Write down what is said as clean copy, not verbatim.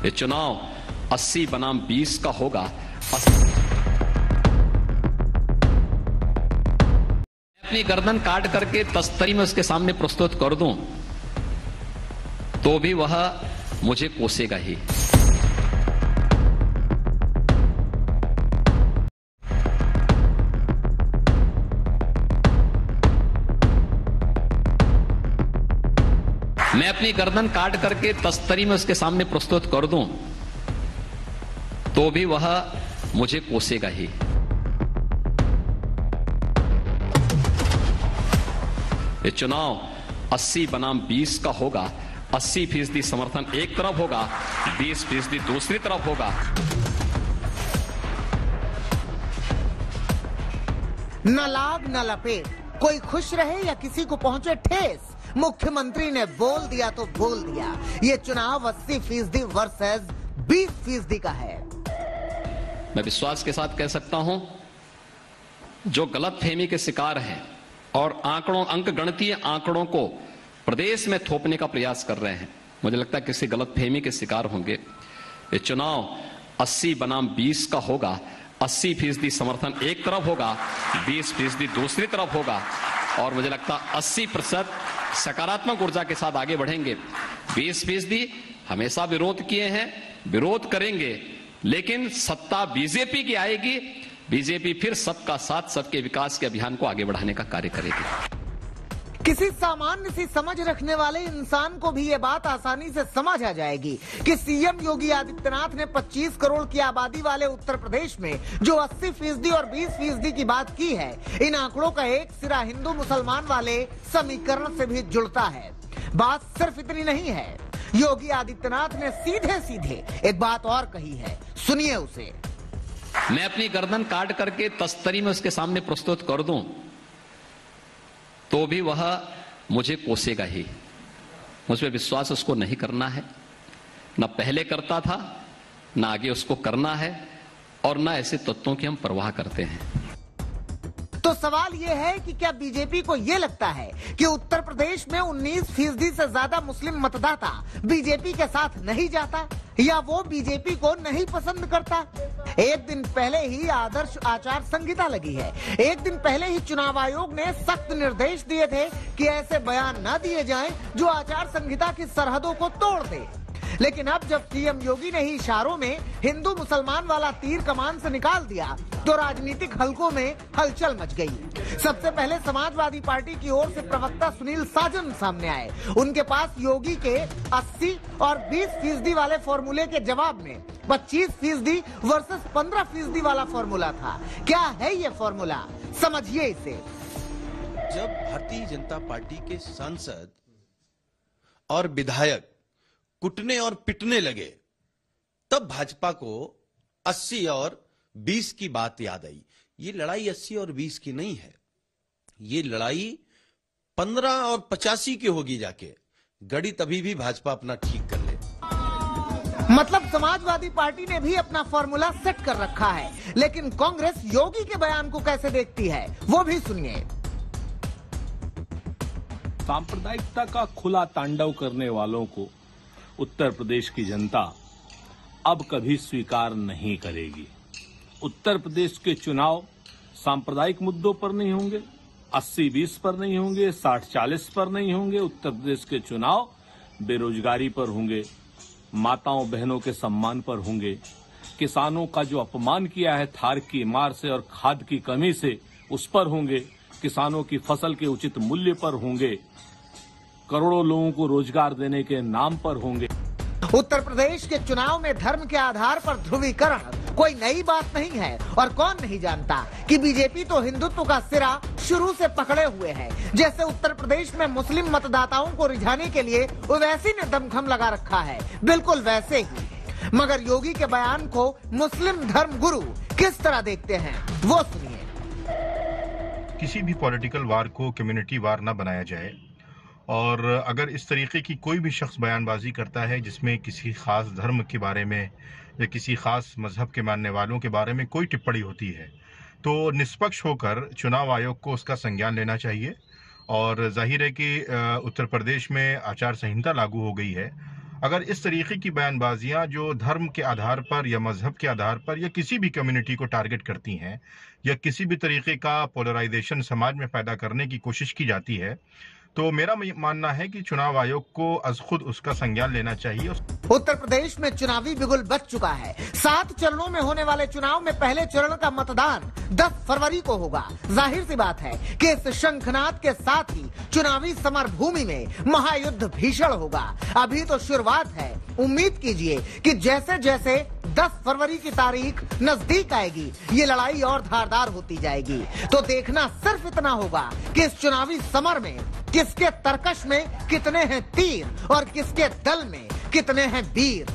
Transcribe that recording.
ये चुनाव 80 बनाम 20 का होगा। अपनी गर्दन काट करके तस्तरी में उसके सामने प्रस्तुत कर दूं तो भी वह मुझे कोसेगा ही। मैं अपनी गर्दन काट करके तस्तरी में उसके सामने प्रस्तुत कर दूं तो भी वह मुझे कोसेगा ही। ये चुनाव 80 बनाम 20 का होगा। 80% समर्थन एक तरफ होगा, 20% दूसरी तरफ होगा। न लाग न लपेट, कोई खुश रहे या किसी को पहुंचे ठेस, मुख्यमंत्री ने बोल दिया तो बोल दिया। ये चुनाव 80% वर्सेस 20% का है। मैं विश्वास के साथ कह सकता हूं, जो गलतफहमी के शिकार हैं और अंक गणितीय आंकड़ों को प्रदेश में थोपने का प्रयास कर रहे हैं, मुझे लगता है किसी गलतफहमी के शिकार होंगे। ये चुनाव 80 बनाम 20 का होगा। 80% समर्थन एक तरफ होगा, 20% दूसरी तरफ होगा। और मुझे लगता है 80% सकारात्मक ऊर्जा के साथ आगे बढ़ेंगे। 20% हमेशा विरोध किए हैं, विरोध करेंगे, लेकिन सत्ता बीजेपी की आएगी। बीजेपी फिर सबका साथ, सबके विकास के अभियान को आगे बढ़ाने का कार्य करेगी। किसी सामान्य सी समझ रखने वाले इंसान को भी ये बात आसानी से समझ आ जाएगी कि सीएम योगी आदित्यनाथ ने 25 करोड़ की आबादी वाले उत्तर प्रदेश में जो 80% और 20% की बात की है, इन आंकड़ों का एक सिरा हिंदू मुसलमान वाले समीकरण से भी जुड़ता है। बात सिर्फ इतनी नहीं है, योगी आदित्यनाथ ने सीधे सीधे एक बात और कही है, सुनिए उसे। मैं अपनी गर्दन काट करके तस्तरी में उसके सामने प्रस्तुत कर दूं तो भी वह मुझे कोसेगा ही। मुझ पर विश्वास उसको नहीं करना है, न पहले करता था, न आगे उसको करना है, और न ऐसे तत्वों की हम परवाह करते हैं। तो सवाल यह है कि क्या बीजेपी को यह लगता है कि उत्तर प्रदेश में 19% से ज्यादा मुस्लिम मतदाता बीजेपी के साथ नहीं जाता, या वो बीजेपी को नहीं पसंद करता? एक दिन पहले ही आदर्श आचार संहिता लगी है। एक दिन पहले ही चुनाव आयोग ने सख्त निर्देश दिए थे कि ऐसे बयान न दिए जाएं जो आचार संहिता की सरहदों को तोड़ दे। लेकिन अब जब सीएम योगी ने ही इशारों में हिंदू मुसलमान वाला तीर कमान से निकाल दिया तो राजनीतिक हलकों में हलचल मच गई। सबसे पहले समाजवादी पार्टी की ओर से प्रवक्ता सुनील साजन सामने आए। उनके पास योगी के 80 और 20% वाले फॉर्मूले के जवाब में 25% वर्सेस 15% वाला फॉर्मूला था। क्या है ये फॉर्मूला, समझिए इसे। जब भारतीय जनता पार्टी के सांसद और विधायक कुटने और पिटने लगे, तब भाजपा को 80 और 20 की बात याद आई। ये लड़ाई 80 और 20 की नहीं है, ये लड़ाई 15 और 85 की होगी। जाके गड़ी तभी भी भाजपा अपना ठीक कर ले। मतलब समाजवादी पार्टी ने भी अपना फॉर्मूला सेट कर रखा है, लेकिन कांग्रेस योगी के बयान को कैसे देखती है वो भी सुनिए। सांप्रदायिकता का खुला तांडव करने वालों को उत्तर प्रदेश की जनता अब कभी स्वीकार नहीं करेगी। उत्तर प्रदेश के चुनाव सांप्रदायिक मुद्दों पर नहीं होंगे, 80-20 पर नहीं होंगे, 60-40 पर नहीं होंगे। उत्तर प्रदेश के चुनाव बेरोजगारी पर होंगे, माताओं बहनों के सम्मान पर होंगे, किसानों का जो अपमान किया है थार की मार से और खाद की कमी से, उस पर होंगे, किसानों की फसल के उचित मूल्य पर होंगे, करोड़ों लोगों को रोजगार देने के नाम पर होंगे। उत्तर प्रदेश के चुनाव में धर्म के आधार पर ध्रुवीकरण कोई नई बात नहीं है, और कौन नहीं जानता कि बीजेपी तो हिंदुत्व का सिरा शुरू से पकड़े हुए है। जैसे उत्तर प्रदेश में मुस्लिम मतदाताओं को रिझाने के लिए ओवैसी ने दमखम लगा रखा है, बिल्कुल वैसे ही। मगर योगी के बयान को मुस्लिम धर्म गुरु किस तरह देखते हैं वो सुनिए। किसी भी पॉलिटिकल वार को कम्युनिटी वार ना बनाया जाए, और अगर इस तरीके की कोई भी शख्स बयानबाजी करता है जिसमें किसी ख़ास धर्म के बारे में या किसी ख़ास मज़हब के मानने वालों के बारे में कोई टिप्पणी होती है, तो निष्पक्ष होकर चुनाव आयोग को उसका संज्ञान लेना चाहिए। और जाहिर है कि उत्तर प्रदेश में आचार संहिता लागू हो गई है। अगर इस तरीके की बयानबाजियां जो धर्म के आधार पर या मजहब के आधार पर या किसी भी कम्युनिटी को टारगेट करती हैं या किसी भी तरीके का पोलराइजेशन समाज में पैदा करने की कोशिश की जाती है, तो मेरा मानना है कि चुनाव आयोग को अज खुद उसका संज्ञान लेना चाहिए। उत्तर प्रदेश में चुनावी बिगुल बच चुका है। 7 चरणों में होने वाले चुनाव में पहले चरण का मतदान 10 फरवरी को होगा। जाहिर सी बात है कि इस शंखनाद के साथ ही चुनावी समर भूमि में महायुद्ध भीषण होगा। अभी तो शुरुआत है। उम्मीद कीजिए कि जैसे जैसे 10 फरवरी की तारीख नजदीक आएगी, ये लड़ाई और धारदार होती जाएगी। तो देखना सिर्फ इतना होगा कि इस चुनावी समर में किसके तरकश में कितने हैं तीर और किसके दल में कितने हैं वीर।